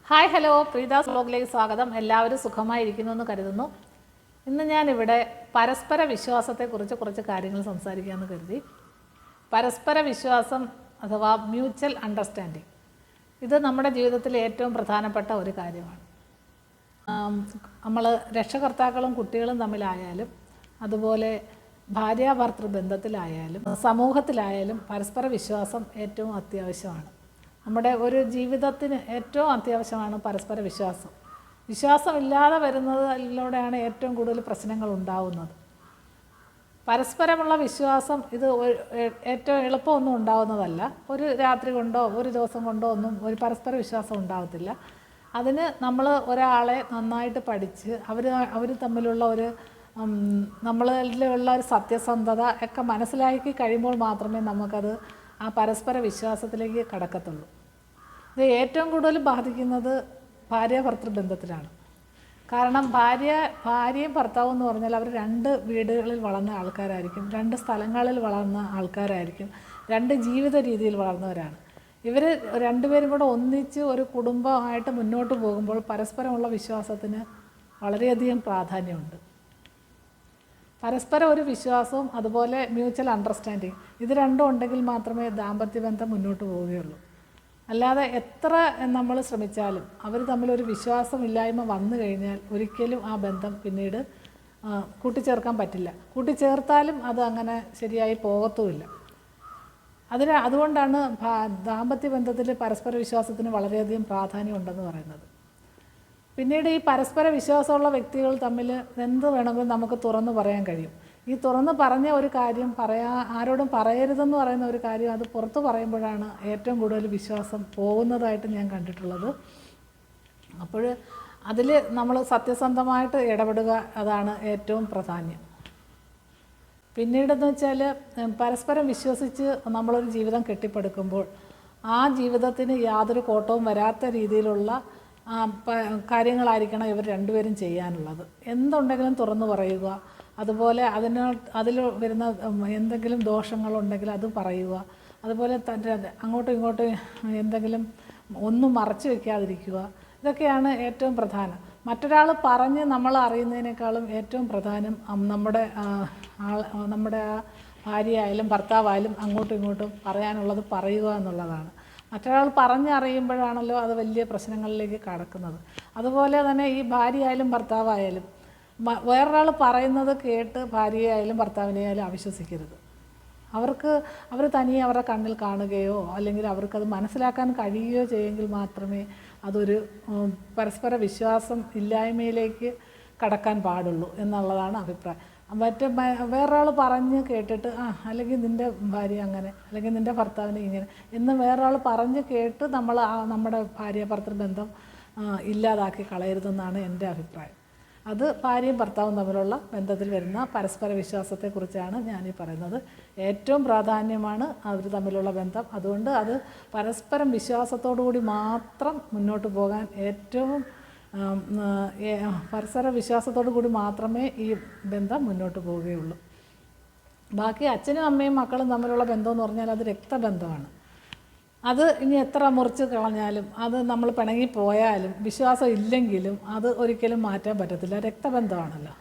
Hi hello, പ്രീതാസ് വ്ലോഗിലേക്ക് സ്വാഗതം. എല്ലാവരും സുഖമായിരിക്കുന്നു എന്ന് കരുതുന്നു. ഇന്ന് ഞാനിവിടെ പരസ്പര വിശ്വാസത്തെക്കുറിച്ച് കുറച്ച് കാര്യങ്ങൾ സംസാരിക്കാമെന്ന് കരുതി. പരസ്പര വിശ്വാസം അഥവാ മ്യൂച്വൽ അണ്ടർസ്റ്റാൻഡിങ്, ഇത് നമ്മുടെ ജീവിതത്തിൽ ഏറ്റവും പ്രധാനപ്പെട്ട ഒരു കാര്യമാണ്. നമ്മൾ രക്ഷകർത്താക്കളും കുട്ടികളും തമ്മിലായാലും, അതുപോലെ ഭാര്യാഭർത്തൃ ബന്ധത്തിലായാലും, സമൂഹത്തിലായാലും പരസ്പര വിശ്വാസം ഏറ്റവും അത്യാവശ്യമാണ്. നമ്മുടെ ഒരു ജീവിതത്തിന് ഏറ്റവും അത്യാവശ്യമാണ് പരസ്പര വിശ്വാസം. വിശ്വാസമില്ലാതെ വരുന്നതിലൂടെയാണ് ഏറ്റവും കൂടുതൽ പ്രശ്നങ്ങൾ ഉണ്ടാവുന്നത്. പരസ്പരമുള്ള വിശ്വാസം ഇത് ഏറ്റവും എളുപ്പമൊന്നും ഉണ്ടാവുന്നതല്ല. ഒരു രാത്രി കൊണ്ടോ ഒരു ദിവസം കൊണ്ടോ ഒന്നും ഒരു പരസ്പര വിശ്വാസം ഉണ്ടാകത്തില്ല. അതിന് നമ്മൾ ഒരാളെ നന്നായിട്ട് പഠിച്ച് അവർ തമ്മിലുള്ള ഒരു നമ്മളിലുള്ള ഒരു സത്യസന്ധത ഒക്കെ മനസ്സിലാക്കി കഴിയുമ്പോൾ മാത്രമേ നമുക്കത് ആ പരസ്പര വിശ്വാസത്തിലേക്ക് കടക്കത്തുള്ളൂ. ഇത് ഏറ്റവും കൂടുതൽ ബാധിക്കുന്നത് ഭാര്യാഭർത്തൃ ബന്ധത്തിലാണ്. കാരണം ഭാര്യയും ഭർത്താവും എന്ന് പറഞ്ഞാൽ അവർ രണ്ട് വീടുകളിൽ വളർന്ന ആൾക്കാരായിരിക്കും, രണ്ട് സ്ഥലങ്ങളിൽ വളർന്ന ആൾക്കാരായിരിക്കും, രണ്ട് ജീവിത രീതിയിൽ വളർന്നവരാണ്. ഇവർ രണ്ടുപേരും കൂടെ ഒന്നിച്ച് ഒരു കുടുംബമായിട്ട് മുന്നോട്ട് പോകുമ്പോൾ പരസ്പരമുള്ള വിശ്വാസത്തിന് വളരെയധികം പ്രാധാന്യമുണ്ട്. പരസ്പരം ഒരു വിശ്വാസവും അതുപോലെ മ്യൂച്വൽ അണ്ടർസ്റ്റാൻഡിങ്, ഇത് രണ്ടും ഉണ്ടെങ്കിൽ മാത്രമേ ദാമ്പത്യ ബന്ധം മുന്നോട്ട് പോവുകയുള്ളൂ. അല്ലാതെ എത്ര നമ്മൾ ശ്രമിച്ചാലും അവർ തമ്മിലൊരു വിശ്വാസമില്ലായ്മ വന്നു കഴിഞ്ഞാൽ ഒരിക്കലും ആ ബന്ധം പിന്നീട് കൂട്ടിച്ചേർക്കാൻ പറ്റില്ല. കൂട്ടിച്ചേർത്താലും അത് അങ്ങനെ ശരിയായി പോകത്തുമില്ല. അതുകൊണ്ടാണ് ദാമ്പത്യ ബന്ധത്തിൽ പരസ്പര വിശ്വാസത്തിന് വളരെയധികം പ്രാധാന്യമുണ്ടെന്ന് പറയുന്നത്. പിന്നീട് ഈ പരസ്പര വിശ്വാസമുള്ള വ്യക്തികൾ തമ്മിൽ എന്ത് വേണമെങ്കിലും നമുക്ക് തുറന്നു പറയാൻ കഴിയും. ഈ തുറന്ന് പറഞ്ഞ ഒരു കാര്യം ആരോടും പറയരുതെന്ന് പറയുന്ന ഒരു കാര്യം അത് പുറത്ത് പറയുമ്പോഴാണ് ഏറ്റവും കൂടുതൽ വിശ്വാസം പോകുന്നതായിട്ട് ഞാൻ കണ്ടിട്ടുള്ളത്. അപ്പോൾ അതിൽ നമ്മൾ സത്യസന്ധമായിട്ട് ഇടപെടുക, അതാണ് ഏറ്റവും പ്രാധാന്യം. പിന്നീടെന്ന് വെച്ചാൽ പരസ്പരം വിശ്വസിച്ച് നമ്മളൊരു ജീവിതം കെട്ടിപ്പടുക്കുമ്പോൾ ആ ജീവിതത്തിന് യാതൊരു കോട്ടവും വരാത്ത രീതിയിലുള്ള കാര്യങ്ങളായിരിക്കണം ഇവർ രണ്ടുപേരും ചെയ്യാനുള്ളത്. എന്തുണ്ടെങ്കിലും തുറന്നു പറയുക, അതുപോലെ അതിൽ വരുന്ന എന്തെങ്കിലും ദോഷങ്ങളുണ്ടെങ്കിൽ അത് പറയുക, അതുപോലെ അങ്ങോട്ടും ഇങ്ങോട്ടും എന്തെങ്കിലും ഒന്നും മറച്ചു വയ്ക്കാതിരിക്കുക. ഇതൊക്കെയാണ് ഏറ്റവും പ്രധാനം. മറ്റൊരാൾ പറഞ്ഞ് നമ്മൾ അറിയുന്നതിനേക്കാളും ഏറ്റവും പ്രധാനം നമ്മുടെ ആ ഭാര്യയായാലും ഭർത്താവായാലും അങ്ങോട്ടും ഇങ്ങോട്ടും പറയാനുള്ളത് പറയുക എന്നുള്ളതാണ്. മറ്റൊരാൾ പറഞ്ഞറിയുമ്പോഴാണല്ലോ അത് വലിയ പ്രശ്നങ്ങളിലേക്ക് കടക്കുന്നത്. അതുപോലെ തന്നെ ഈ ഭാര്യയായാലും ഭർത്താവായാലും വേറൊരാൾ പറയുന്നത് കേട്ട് ഭാര്യയായാലും ഭർത്താവിനെയായാലും അവിശ്വസിക്കരുത്. അവർ തനിയെ അവരുടെ കണ്ണിൽ കാണുകയോ അല്ലെങ്കിൽ അവർക്കത് മനസ്സിലാക്കാൻ കഴിയുകയോ ചെയ്യുമെങ്കിൽ മാത്രമേ അതൊരു പരസ്പര വിശ്വാസം ഇല്ലായ്മയിലേക്ക് കടക്കാൻ പാടുള്ളൂ എന്നുള്ളതാണ് അഭിപ്രായം. വേറൊരാൾ പറഞ്ഞ് കേട്ടിട്ട് അല്ലെങ്കിൽ നിൻ്റെ ഭാര്യ അങ്ങനെ, അല്ലെങ്കിൽ നിൻ്റെ ഭർത്താവിനെ ഇങ്ങനെ എന്ന് വേറൊരാൾ പറഞ്ഞ് കേട്ട് നമ്മൾ നമ്മുടെ ഭാര്യ-ഭർത്തൃ ബന്ധം ഇല്ലാതാക്കി കളയരുതെന്നാണ് എൻ്റെ അഭിപ്രായം. അത് ഭാര്യയും ഭർത്താവും തമ്മിലുള്ള ബന്ധത്തിൽ വരുന്ന പരസ്പര വിശ്വാസത്തെക്കുറിച്ചാണ് ഞാനീ പറയുന്നത്. ഏറ്റവും പ്രാധാന്യമാണ് അവർ തമ്മിലുള്ള ബന്ധം. അതുകൊണ്ട് അത് പരസ്പരം വിശ്വാസത്തോടു കൂടി മാത്രം മുന്നോട്ട് പോകാൻ പരസ്പര വിശ്വാസത്തോടു കൂടി മാത്രമേ ഈ ബന്ധം മുന്നോട്ട് പോവുകയുള്ളൂ. ബാക്കി അച്ഛനും അമ്മയും മക്കളും തമ്മിലുള്ള ബന്ധമെന്ന് പറഞ്ഞാൽ അത് രക്തബന്ധമാണ്. അത് ഇനി എത്ര മുറിച്ച് കളഞ്ഞാലും, അത് നമ്മൾ പിണങ്ങിപ്പോയാലും, വിശ്വാസം ഇല്ലെങ്കിലും അത് ഒരിക്കലും മാറ്റാൻ പറ്റത്തില്ല. രക്തബന്ധമാണല്ലോ.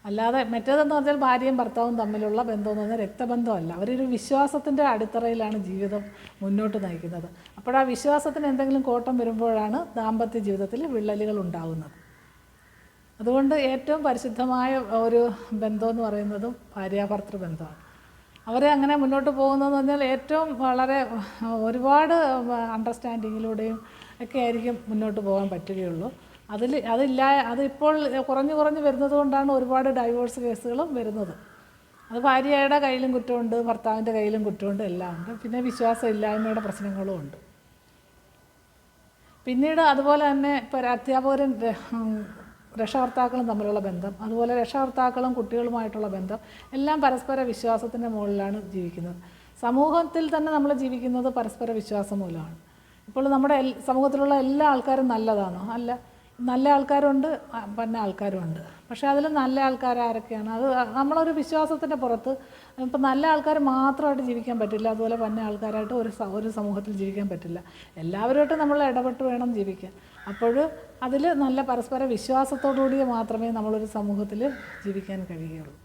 അല്ലാതെ മറ്റേതെന്ന് പറഞ്ഞാൽ ഭാര്യയും ഭർത്താവും തമ്മിലുള്ള ബന്ധമെന്ന് പറഞ്ഞാൽ രക്തബന്ധമല്ല. അവരൊരു വിശ്വാസത്തിൻ്റെ അടിത്തറയിലാണ് ജീവിതം മുന്നോട്ട് നയിക്കുന്നത്. അപ്പോൾ ആ വിശ്വാസത്തിന് എന്തെങ്കിലും കോട്ടം വരുമ്പോഴാണ് ദാമ്പത്യ ജീവിതത്തിൽ വിള്ളലുകൾ ഉണ്ടാകുന്നത്. അതുകൊണ്ട് ഏറ്റവും പരിശുദ്ധമായ ഒരു ബന്ധമെന്ന് പറയുന്നതും ഭാര്യാഭർത്തൃ ബന്ധമാണ്. അവരെ അങ്ങനെ മുന്നോട്ട് പോകുന്നതെന്ന് പറഞ്ഞാൽ ഏറ്റവും വളരെ ഒരുപാട് അണ്ടർസ്റ്റാൻഡിങ്ങിലൂടെയും ഒക്കെ ആയിരിക്കും മുന്നോട്ട് പോകാൻ പറ്റുകയുള്ളൂ. അതിപ്പോൾ കുറഞ്ഞു വരുന്നത് കൊണ്ടാണ് ഒരുപാട് ഡൈവോഴ്സ് കേസുകളും വരുന്നത്. അത് ഭാര്യയുടെ കയ്യിലും കുറ്റമുണ്ട്, ഭർത്താവിൻ്റെ കയ്യിലും കുറ്റമുണ്ട്, എല്ലാം ഉണ്ട്. പിന്നെ വിശ്വാസം ഇല്ലായ്മയുടെ പ്രശ്നങ്ങളും ഉണ്ട്. പിന്നീട് അതുപോലെ തന്നെ ഇപ്പോൾ അധ്യാപകരും രക്ഷകർത്താക്കളും തമ്മിലുള്ള ബന്ധം, അതുപോലെ രക്ഷകർത്താക്കളും കുട്ടികളുമായിട്ടുള്ള ബന്ധം എല്ലാം പരസ്പര വിശ്വാസത്തിൻ്റെ മുകളിലാണ് ജീവിക്കുന്നത്. സമൂഹത്തിൽ തന്നെ നമ്മൾ ജീവിക്കുന്നത് പരസ്പര വിശ്വാസം മൂലമാണ്. ഇപ്പോൾ നമ്മുടെ സമൂഹത്തിലുള്ള എല്ലാ ആൾക്കാരും നല്ലതാണോ? അല്ല. നല്ല ആൾക്കാരുണ്ട്, പന്ന ആൾക്കാരുമുണ്ട്. പക്ഷേ അതിൽ നല്ല ആൾക്കാർ ആരൊക്കെയാണ്? അത് നമ്മളൊരു വിശ്വാസത്തിൻ്റെ പുറത്ത് ഇപ്പം നല്ല ആൾക്കാർ മാത്രമായിട്ട് ജീവിക്കാൻ പറ്റില്ല, അതുപോലെ പന്ന ആൾക്കാരായിട്ട് ഒരു സമൂഹത്തിൽ ജീവിക്കാൻ പറ്റില്ല. എല്ലാവരുമായിട്ട് നമ്മൾ ഇടപെട്ട് വേണം ജീവിക്കാൻ. അപ്പോൾ അതിൽ നല്ല പരസ്പര വിശ്വാസത്തോടുകൂടി മാത്രമേ നമ്മളൊരു സമൂഹത്തിൽ ജീവിക്കാൻ കഴിയുകയുള്ളൂ.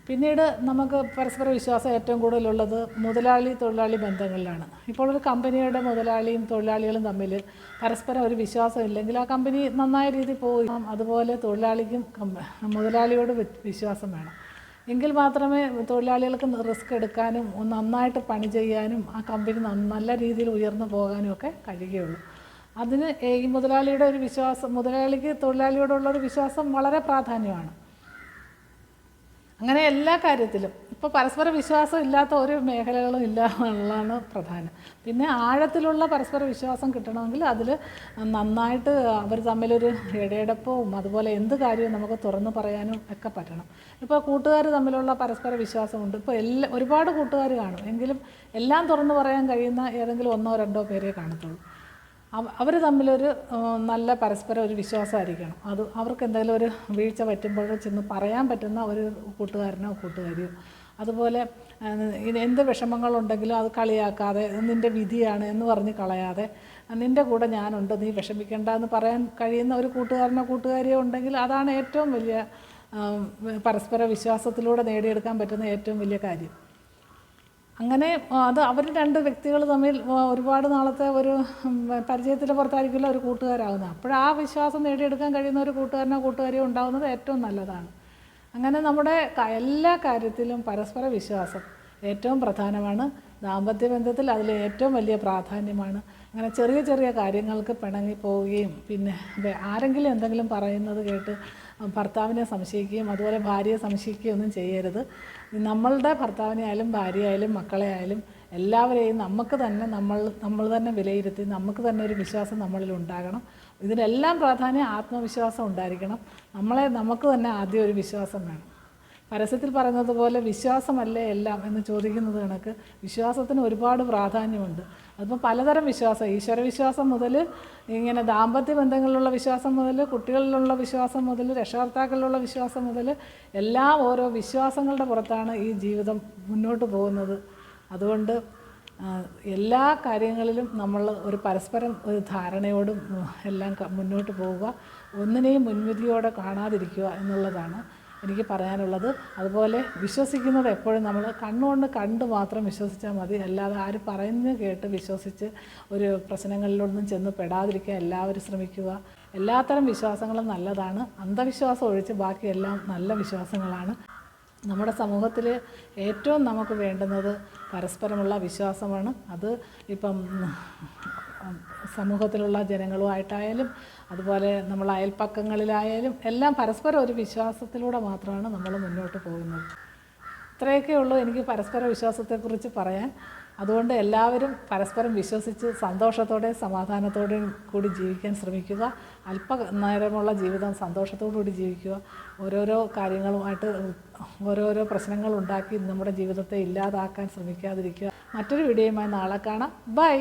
പിന്നീട് നമുക്ക് പരസ്പര വിശ്വാസം ഏറ്റവും കൂടുതലുള്ളത് മുതലാളി തൊഴിലാളി ബന്ധങ്ങളിലാണ്. ഇപ്പോൾ ഒരു കമ്പനിയുടെ മുതലാളിയും തൊഴിലാളികളും തമ്മിൽ പരസ്പരം ഒരു വിശ്വാസം ഇല്ലെങ്കിൽ ആ കമ്പനി നന്നായ രീതിയിൽ പോകും. അതുപോലെ തൊഴിലാളിക്കും മുതലാളിയോട് വിശ്വാസം വേണം. എങ്കിൽ മാത്രമേ തൊഴിലാളികൾക്ക് റിസ്ക് എടുക്കാനും നന്നായിട്ട് പണി ചെയ്യാനും ആ കമ്പനി നല്ല രീതിയിൽ ഉയർന്നു പോകാനും ഒക്കെ കഴിയുകയുള്ളൂ. അതിന് ഈ മുതലാളിയുടെ ഒരു വിശ്വാസം, മുതലാളിക്ക് തൊഴിലാളിയോടുള്ളൊരു വിശ്വാസം വളരെ പ്രാധാന്യമാണ്. അങ്ങനെ എല്ലാ കാര്യത്തിലും ഇപ്പോൾ പരസ്പര വിശ്വാസം ഇല്ലാത്ത ഒരു മേഖലകളും ഇല്ല എന്നുള്ളതാണ് പ്രധാനം. പിന്നെ ആഴത്തിലുള്ള പരസ്പര വിശ്വാസം കിട്ടണമെങ്കിൽ അതിൽ നന്നായിട്ട് അവർ തമ്മിലൊരു ഇടയടപ്പവും അതുപോലെ എന്ത് കാര്യവും നമുക്ക് തുറന്നു പറയാനും ഒക്കെ പറ്റണം. ഇപ്പോൾ കൂട്ടുകാർ തമ്മിലുള്ള പരസ്പര വിശ്വാസമുണ്ട്. ഇപ്പോൾ ഒരുപാട് കൂട്ടുകാർ കാണും, എങ്കിലും എല്ലാം തുറന്നു പറയാൻ കഴിയുന്ന ഏതെങ്കിലും 1-2 പേരേ കാണത്തുള്ളൂ. അവർ തമ്മിലൊരു നല്ല പരസ്പരം ഒരു വിശ്വാസമായിരിക്കണം. അത് അവർക്ക് എന്തെങ്കിലും ഒരു വീഴ്ച പറ്റുമ്പോൾ ചെന്ന് പറയാൻ പറ്റുന്ന ഒരു കൂട്ടുകാരനോ കൂട്ടുകാരിയോ. അതുപോലെ എന്ത് വിഷമങ്ങളുണ്ടെങ്കിലും അത് കളിയാക്കാതെ നിൻ്റെ വിധിയാണ് എന്ന് പറഞ്ഞ് കളയാതെ നിൻ്റെ കൂടെ ഞാനുണ്ട്, നീ വിഷമിക്കേണ്ട എന്ന് പറയാൻ കഴിയുന്ന ഒരു കൂട്ടുകാരനോ കൂട്ടുകാരിയോ ഉണ്ടെങ്കിൽ അതാണ് ഏറ്റവും വലിയ പരസ്പര വിശ്വാസത്തിലൂടെ നേടിയെടുക്കാൻ പറ്റുന്ന ഏറ്റവും വലിയ കാര്യം. അങ്ങനെ അത് അവർ 2 വ്യക്തികൾ തമ്മിൽ ഒരുപാട് നാളത്തെ ഒരു പരിചയത്തിൻ്റെ പുറത്തായിരിക്കില്ല ഒരു കൂട്ടുകാരാകുന്നത്. അപ്പോൾ ആ വിശ്വാസം നേടിയെടുക്കാൻ കഴിയുന്ന ഒരു കൂട്ടുകാരനോ കൂട്ടുകാരിയോ ഉണ്ടാകുന്നത് ഏറ്റവും നല്ലതാണ്. അങ്ങനെ നമ്മുടെ എല്ലാ കാര്യത്തിലും പരസ്പര വിശ്വാസം ഏറ്റവും പ്രധാനമാണ്. ദാമ്പത്യ ബന്ധത്തിൽ അതിൽ ഏറ്റവും വലിയ പ്രാധാന്യമാണ്. അങ്ങനെ ചെറിയ ചെറിയ കാര്യങ്ങൾക്ക് പിണങ്ങി പോവുകയും പിന്നെ ആരെങ്കിലും എന്തെങ്കിലും പറയുന്നത് കേട്ട് ഭർത്താവിനെ സംശയിക്കുകയും അതുപോലെ ഭാര്യയെ സംശയിക്കുകയും ഒന്നും ചെയ്യരുത്. നമ്മളുടെ ഭർത്താവിനെ ആയാലും ഭാര്യയായാലും മക്കളെ ആയാലും എല്ലാവരെയും നമ്മൾ തന്നെ വിലയിരുത്തി നമുക്ക് തന്നെ ഒരു വിശ്വാസം നമ്മളിൽ ഉണ്ടാകണം. ഇതിനെല്ലാം പ്രാധാന്യം ആത്മവിശ്വാസം ഉണ്ടായിരിക്കണം. നമുക്ക് തന്നെ ആദ്യം ഒരു വിശ്വാസം വേണം. പരസ്യത്തിൽ പറയുന്നത് പോലെ വിശ്വാസമല്ലേ എല്ലാം എന്ന് ചോദിക്കുന്നത് കണക്ക് വിശ്വാസത്തിന് ഒരുപാട് പ്രാധാന്യമുണ്ട്. അതിപ്പോൾ പലതരം വിശ്വാസം, ഈശ്വരവിശ്വാസം മുതൽ ഇങ്ങനെ ദാമ്പത്യ ബന്ധങ്ങളിലുള്ള വിശ്വാസം മുതൽ കുട്ടികളിലുള്ള വിശ്വാസം മുതൽ രക്ഷകർത്താക്കളിലുള്ള വിശ്വാസം മുതൽ എല്ലാം ഓരോ വിശ്വാസങ്ങളുടെ പുറത്താണ് ഈ ജീവിതം മുന്നോട്ട് പോകുന്നത്. അതുകൊണ്ട് എല്ലാ കാര്യങ്ങളിലും നമ്മൾ ഒരു പരസ്പരം ഒരു ധാരണയോടും എല്ലാം മുന്നോട്ട് പോവുക, ഒന്നിനെയും മുൻവിധിയോടെ കാണാതിരിക്കുക എന്നുള്ളതാണ് എനിക്ക് പറയാനുള്ളത്. അതുപോലെ വിശ്വസിക്കുന്നത് എപ്പോഴും നമ്മൾ കണ്ണുകൊണ്ട് കണ്ട് മാത്രം വിശ്വസിച്ചാൽ മതി, അല്ലാതെ ആര് പറയുന്നത് കേട്ട് വിശ്വസിച്ച് ഒരു പ്രശ്നങ്ങളിലൊന്നും ചെന്ന് പെടാതിരിക്കാൻ എല്ലാവരും ശ്രമിക്കുക. എല്ലാത്തരം വിശ്വാസങ്ങളും നല്ലതാണ്. അന്ധവിശ്വാസം ഒഴിച്ച് ബാക്കിയെല്ലാം നല്ല വിശ്വാസങ്ങളാണ്. നമ്മുടെ സമൂഹത്തിൽ ഏറ്റവും നമുക്ക് വേണ്ടുന്നത് പരസ്പരമുള്ള വിശ്വാസമാണ്. അത് ഇപ്പം സമൂഹത്തിലുള്ള ജനങ്ങളുമായിട്ടായാലും അതുപോലെ നമ്മൾ അയൽപ്പക്കങ്ങളിലായാലും എല്ലാം പരസ്പരം ഒരു വിശ്വാസത്തിലൂടെ മാത്രമാണ് നമ്മൾ മുന്നോട്ട് പോകുന്നത്. ഇത്രയൊക്കെ ഉള്ളൂ എനിക്ക് പരസ്പര വിശ്വാസത്തെക്കുറിച്ച് പറയാൻ. അതുകൊണ്ട് എല്ലാവരും പരസ്പരം വിശ്വസിച്ച് സന്തോഷത്തോടെ സമാധാനത്തോടെയും കൂടി ജീവിക്കാൻ ശ്രമിക്കുക. അല്പനേരമുള്ള ജീവിതം സന്തോഷത്തോടു കൂടി ജീവിക്കുക. ഓരോരോ കാര്യങ്ങളുമായിട്ട് ഓരോരോ പ്രശ്നങ്ങൾ ഉണ്ടാക്കി നമ്മുടെ ജീവിതത്തെ ഇല്ലാതാക്കാൻ ശ്രമിക്കാതിരിക്കുക. മറ്റൊരു വീഡിയോയുമായി നാളെ കാണാം. ബൈ.